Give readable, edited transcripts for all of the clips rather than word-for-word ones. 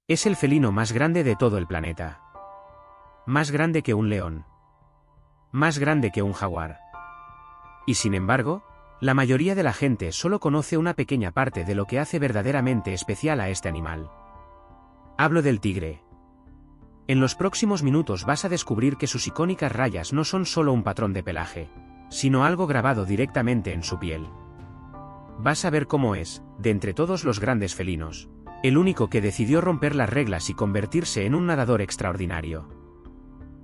Es el felino más grande de todo el planeta. Más grande que un león. Más grande que un jaguar. Y sin embargo, la mayoría de la gente solo conoce una pequeña parte de lo que hace verdaderamente especial a este animal. Hablo del tigre. En los próximos minutos vas a descubrir que sus icónicas rayas no son solo un patrón de pelaje, sino algo grabado directamente en su piel. Vas a ver cómo es, de entre todos los grandes felinos, el único que decidió romper las reglas y convertirse en un nadador extraordinario.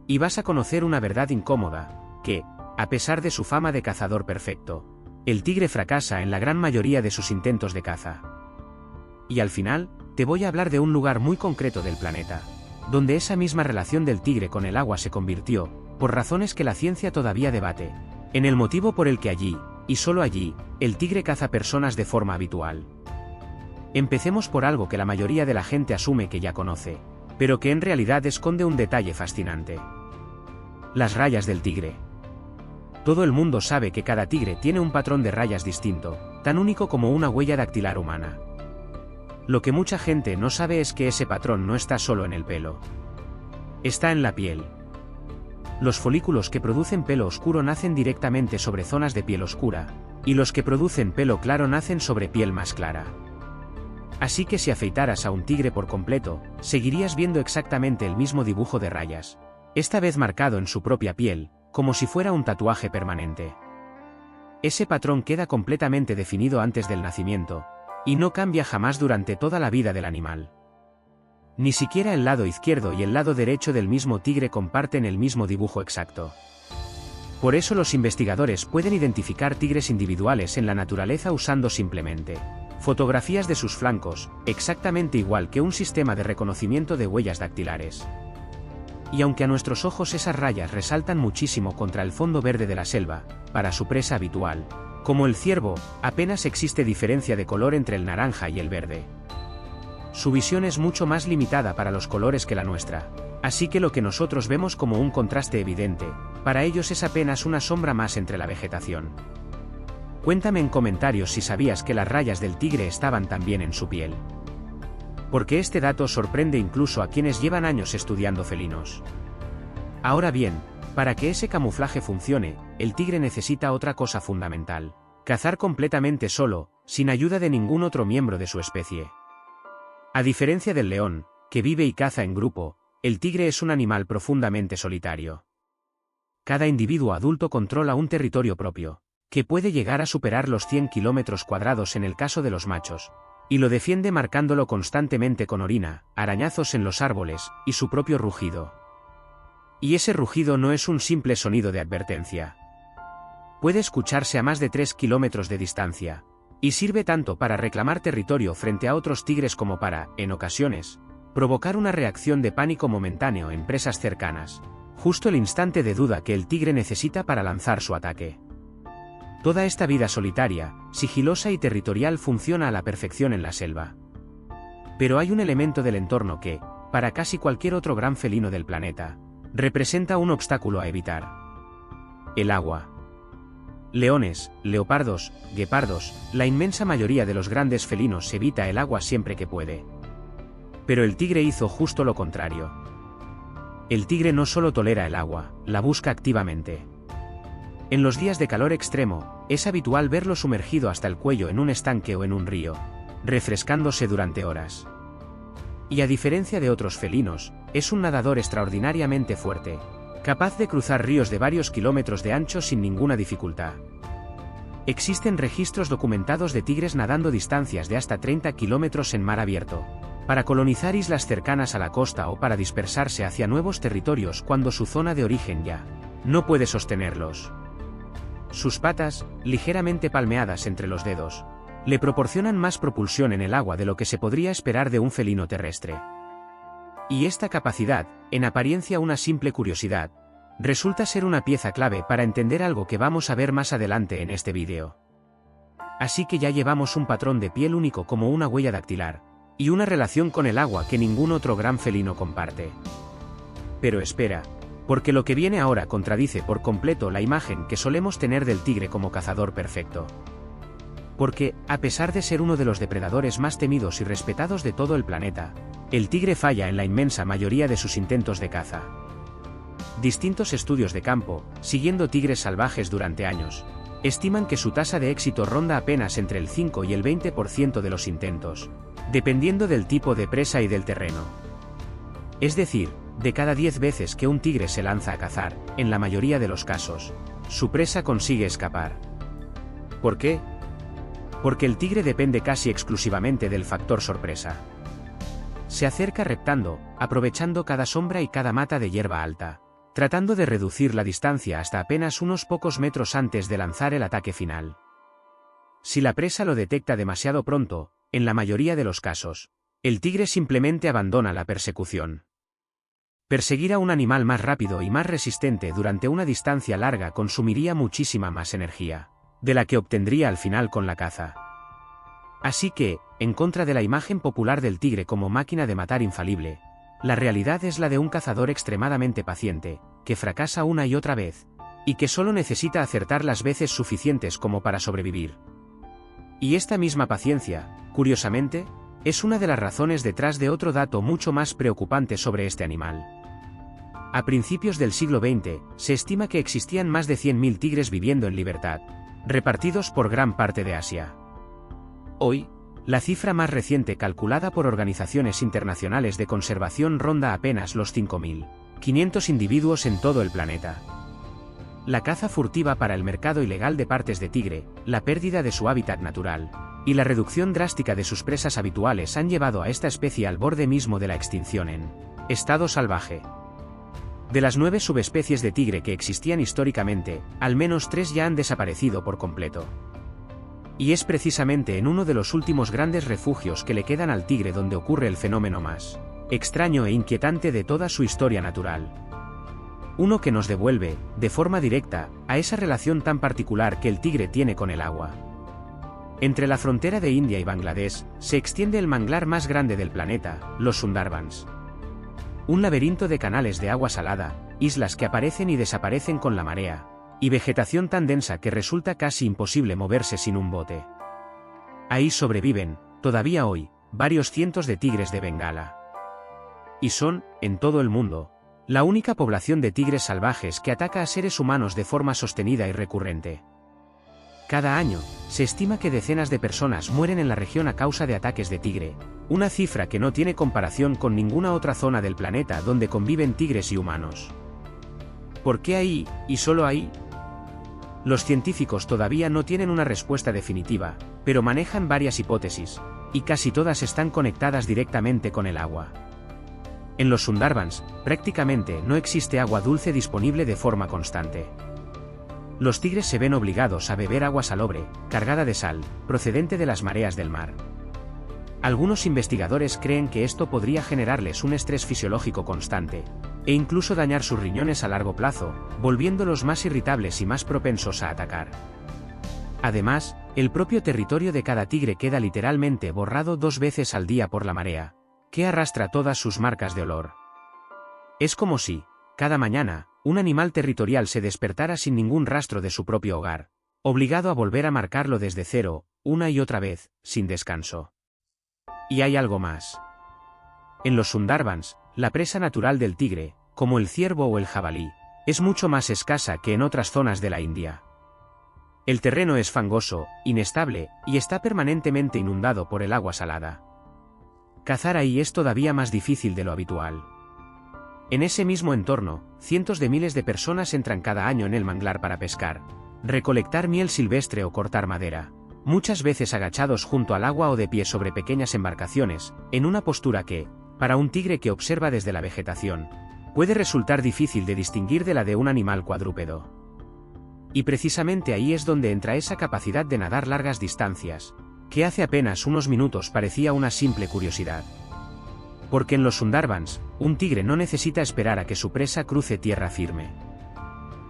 Y vas a conocer una verdad incómoda, que, a pesar de su fama de cazador perfecto, el tigre fracasa en la gran mayoría de sus intentos de caza. Y al final, te voy a hablar de un lugar muy concreto del planeta, donde esa misma relación del tigre con el agua se convirtió, por razones que la ciencia todavía debate, en el motivo por el que allí, y solo allí, el tigre caza personas de forma habitual. Empecemos por algo que la mayoría de la gente asume que ya conoce, pero que en realidad esconde un detalle fascinante. Las rayas del tigre. Todo el mundo sabe que cada tigre tiene un patrón de rayas distinto, tan único como una huella dactilar humana. Lo que mucha gente no sabe es que ese patrón no está solo en el pelo. Está en la piel. Los folículos que producen pelo oscuro nacen directamente sobre zonas de piel oscura, y los que producen pelo claro nacen sobre piel más clara. Así que si afeitaras a un tigre por completo, seguirías viendo exactamente el mismo dibujo de rayas, esta vez marcado en su propia piel, como si fuera un tatuaje permanente. Ese patrón queda completamente definido antes del nacimiento, y no cambia jamás durante toda la vida del animal. Ni siquiera el lado izquierdo y el lado derecho del mismo tigre comparten el mismo dibujo exacto. Por eso los investigadores pueden identificar tigres individuales en la naturaleza usando simplemente fotografías de sus flancos, exactamente igual que un sistema de reconocimiento de huellas dactilares. Y aunque a nuestros ojos esas rayas resaltan muchísimo contra el fondo verde de la selva, para su presa habitual, como el ciervo, apenas existe diferencia de color entre el naranja y el verde. Su visión es mucho más limitada para los colores que la nuestra, así que lo que nosotros vemos como un contraste evidente, para ellos es apenas una sombra más entre la vegetación. Cuéntame en comentarios si sabías que las rayas del tigre estaban también en su piel. Porque este dato sorprende incluso a quienes llevan años estudiando felinos. Ahora bien, para que ese camuflaje funcione, el tigre necesita otra cosa fundamental: cazar completamente solo, sin ayuda de ningún otro miembro de su especie. A diferencia del león, que vive y caza en grupo, el tigre es un animal profundamente solitario. Cada individuo adulto controla un territorio propio, que puede llegar a superar los 100 kilómetros cuadrados en el caso de los machos, y lo defiende marcándolo constantemente con orina, arañazos en los árboles, y su propio rugido. Y ese rugido no es un simple sonido de advertencia. Puede escucharse a más de 3 kilómetros de distancia, y sirve tanto para reclamar territorio frente a otros tigres como para, en ocasiones, provocar una reacción de pánico momentáneo en presas cercanas, justo el instante de duda que el tigre necesita para lanzar su ataque. Toda esta vida solitaria, sigilosa y territorial funciona a la perfección en la selva. Pero hay un elemento del entorno que, para casi cualquier otro gran felino del planeta, representa un obstáculo a evitar. El agua. Leones, leopardos, guepardos, la inmensa mayoría de los grandes felinos evita el agua siempre que puede. Pero el tigre hizo justo lo contrario. El tigre no solo tolera el agua, la busca activamente. En los días de calor extremo, es habitual verlo sumergido hasta el cuello en un estanque o en un río, refrescándose durante horas. Y a diferencia de otros felinos, es un nadador extraordinariamente fuerte, capaz de cruzar ríos de varios kilómetros de ancho sin ninguna dificultad. Existen registros documentados de tigres nadando distancias de hasta 30 kilómetros en mar abierto, para colonizar islas cercanas a la costa o para dispersarse hacia nuevos territorios cuando su zona de origen ya no puede sostenerlos. Sus patas, ligeramente palmeadas entre los dedos, le proporcionan más propulsión en el agua de lo que se podría esperar de un felino terrestre. Y esta capacidad, en apariencia una simple curiosidad, resulta ser una pieza clave para entender algo que vamos a ver más adelante en este vídeo. Así que ya llevamos un patrón de piel único como una huella dactilar, y una relación con el agua que ningún otro gran felino comparte. Pero espera, porque lo que viene ahora contradice por completo la imagen que solemos tener del tigre como cazador perfecto. Porque, a pesar de ser uno de los depredadores más temidos y respetados de todo el planeta, el tigre falla en la inmensa mayoría de sus intentos de caza. Distintos estudios de campo, siguiendo tigres salvajes durante años, estiman que su tasa de éxito ronda apenas entre el 5 y el 20% de los intentos, dependiendo del tipo de presa y del terreno. Es decir, de cada 10 veces que un tigre se lanza a cazar, en la mayoría de los casos, su presa consigue escapar. ¿Por qué? Porque el tigre depende casi exclusivamente del factor sorpresa. Se acerca reptando, aprovechando cada sombra y cada mata de hierba alta, tratando de reducir la distancia hasta apenas unos pocos metros antes de lanzar el ataque final. Si la presa lo detecta demasiado pronto, en la mayoría de los casos, el tigre simplemente abandona la persecución. Perseguir a un animal más rápido y más resistente durante una distancia larga consumiría muchísima más energía de la que obtendría al final con la caza. Así que, en contra de la imagen popular del tigre como máquina de matar infalible, la realidad es la de un cazador extremadamente paciente, que fracasa una y otra vez, y que solo necesita acertar las veces suficientes como para sobrevivir. Y esta misma paciencia, curiosamente, es una de las razones detrás de otro dato mucho más preocupante sobre este animal. A principios del siglo XX, se estima que existían más de 100.000 tigres viviendo en libertad, repartidos por gran parte de Asia. Hoy, la cifra más reciente calculada por organizaciones internacionales de conservación ronda apenas los 5.500 individuos en todo el planeta. La caza furtiva para el mercado ilegal de partes de tigre, la pérdida de su hábitat natural, y la reducción drástica de sus presas habituales han llevado a esta especie al borde mismo de la extinción en estado salvaje. De las 9 subespecies de tigre que existían históricamente, al menos 3 ya han desaparecido por completo. Y es precisamente en uno de los últimos grandes refugios que le quedan al tigre donde ocurre el fenómeno más extraño e inquietante de toda su historia natural. Uno que nos devuelve, de forma directa, a esa relación tan particular que el tigre tiene con el agua. Entre la frontera de India y Bangladesh, se extiende el manglar más grande del planeta, los Sundarbans. Un laberinto de canales de agua salada, islas que aparecen y desaparecen con la marea, y vegetación tan densa que resulta casi imposible moverse sin un bote. Ahí sobreviven, todavía hoy, varios cientos de tigres de Bengala. Y son, en todo el mundo, la única población de tigres salvajes que ataca a seres humanos de forma sostenida y recurrente. Cada año, se estima que decenas de personas mueren en la región a causa de ataques de tigre, una cifra que no tiene comparación con ninguna otra zona del planeta donde conviven tigres y humanos. ¿Por qué ahí, y solo ahí? Los científicos todavía no tienen una respuesta definitiva, pero manejan varias hipótesis, y casi todas están conectadas directamente con el agua. En los Sundarbans, prácticamente no existe agua dulce disponible de forma constante. Los tigres se ven obligados a beber agua salobre, cargada de sal, procedente de las mareas del mar. Algunos investigadores creen que esto podría generarles un estrés fisiológico constante, e incluso dañar sus riñones a largo plazo, volviéndolos más irritables y más propensos a atacar. Además, el propio territorio de cada tigre queda literalmente borrado 2 veces al día por la marea, que arrastra todas sus marcas de olor. Es como si, cada mañana, un animal territorial se despertara sin ningún rastro de su propio hogar, obligado a volver a marcarlo desde cero, una y otra vez, sin descanso. Y hay algo más. En los Sundarbans, la presa natural del tigre, como el ciervo o el jabalí, es mucho más escasa que en otras zonas de la India. El terreno es fangoso, inestable, y está permanentemente inundado por el agua salada. Cazar ahí es todavía más difícil de lo habitual. En ese mismo entorno, cientos de miles de personas entran cada año en el manglar para pescar, recolectar miel silvestre o cortar madera, muchas veces agachados junto al agua o de pie sobre pequeñas embarcaciones, en una postura que, para un tigre que observa desde la vegetación, puede resultar difícil de distinguir de la de un animal cuadrúpedo. Y precisamente ahí es donde entra esa capacidad de nadar largas distancias, que hace apenas unos minutos parecía una simple curiosidad. Porque en los Sundarbans, un tigre no necesita esperar a que su presa cruce tierra firme.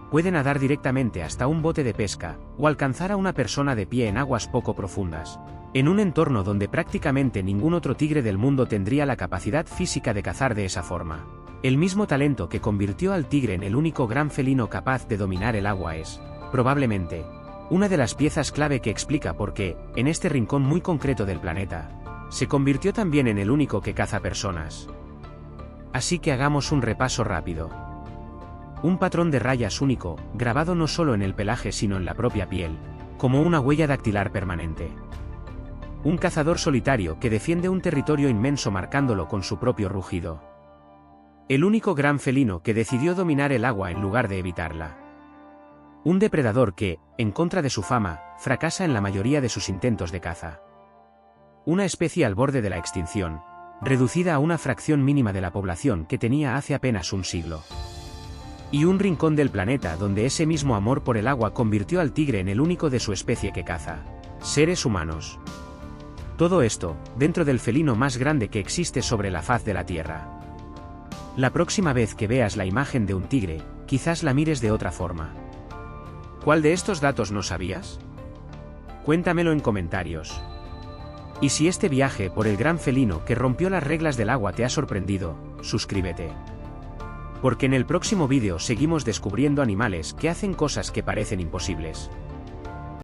Puede nadar directamente hasta un bote de pesca, o alcanzar a una persona de pie en aguas poco profundas, en un entorno donde prácticamente ningún otro tigre del mundo tendría la capacidad física de cazar de esa forma. El mismo talento que convirtió al tigre en el único gran felino capaz de dominar el agua es, probablemente, Una de las piezas clave que explica por qué, en este rincón muy concreto del planeta, se convirtió también en el único que caza personas. Así que hagamos un repaso rápido. Un patrón de rayas único, grabado no solo en el pelaje sino en la propia piel, como una huella dactilar permanente. Un cazador solitario que defiende un territorio inmenso marcándolo con su propio rugido. El único gran felino que decidió dominar el agua en lugar de evitarla. Un depredador que, en contra de su fama, fracasa en la mayoría de sus intentos de caza. Una especie al borde de la extinción, reducida a una fracción mínima de la población que tenía hace apenas un siglo. Y un rincón del planeta donde ese mismo amor por el agua convirtió al tigre en el único de su especie que caza seres humanos. Todo esto, dentro del felino más grande que existe sobre la faz de la Tierra. La próxima vez que veas la imagen de un tigre, quizás la mires de otra forma. ¿Cuál de estos datos no sabías? Cuéntamelo en comentarios. Y si este viaje por el gran felino que rompió las reglas del agua te ha sorprendido, suscríbete. Porque en el próximo vídeo seguimos descubriendo animales que hacen cosas que parecen imposibles.